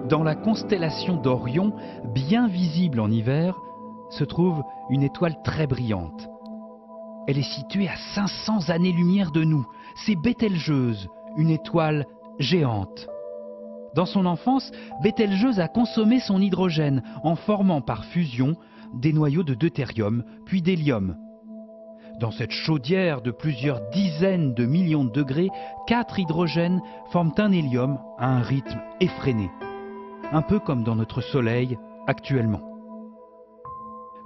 Dans la constellation d'Orion, bien visible en hiver, se trouve une étoile très brillante. Elle est située à 500 années-lumière de nous. C'est Bételgeuse, une étoile géante. Dans son enfance, Bételgeuse a consommé son hydrogène en formant par fusion des noyaux de deutérium puis d'hélium. Dans cette chaudière de plusieurs dizaines de millions de degrés, 4 hydrogènes forment un hélium à un rythme effréné. Un peu comme dans notre Soleil actuellement.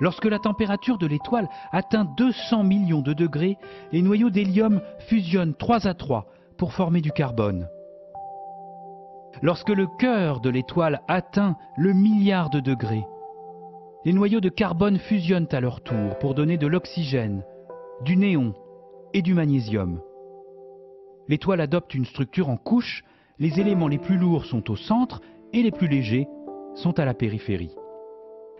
Lorsque la température de l'étoile atteint 200 millions de degrés, les noyaux d'hélium fusionnent 3 à 3 pour former du carbone. Lorsque le cœur de l'étoile atteint le milliard de degrés, les noyaux de carbone fusionnent à leur tour pour donner de l'oxygène, du néon et du magnésium. L'étoile adopte une structure en couches, les éléments les plus lourds sont au centre et les plus légers sont à la périphérie.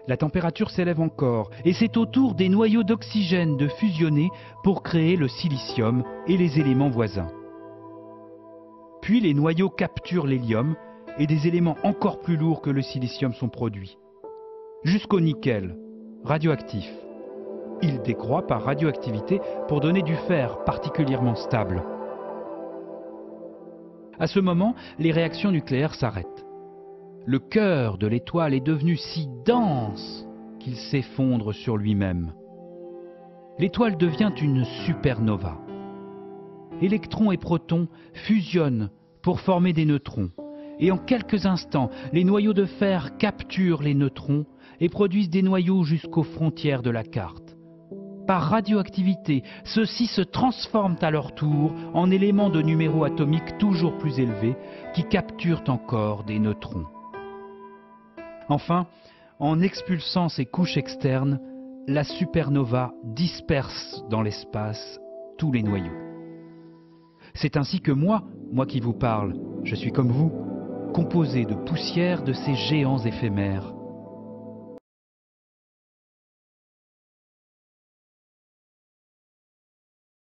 La température s'élève encore et c'est au tour des noyaux d'oxygène de fusionner pour créer le silicium et les éléments voisins. Puis les noyaux capturent l'hélium et des éléments encore plus lourds que le silicium sont produits. Jusqu'au nickel, radioactif. Il décroît par radioactivité pour donner du fer particulièrement stable. À ce moment, les réactions nucléaires s'arrêtent. Le cœur de l'étoile est devenu si dense qu'il s'effondre sur lui-même. L'étoile devient une supernova. Électrons et protons fusionnent pour former des neutrons. Et en quelques instants, les noyaux de fer capturent les neutrons et produisent des noyaux jusqu'aux frontières de la carte. Par radioactivité, ceux-ci se transforment à leur tour en éléments de numéro atomique toujours plus élevés qui capturent encore des neutrons. Enfin, en expulsant ces couches externes, la supernova disperse dans l'espace tous les noyaux. C'est ainsi que moi qui vous parle, je suis comme vous, composé de poussière de ces géants éphémères.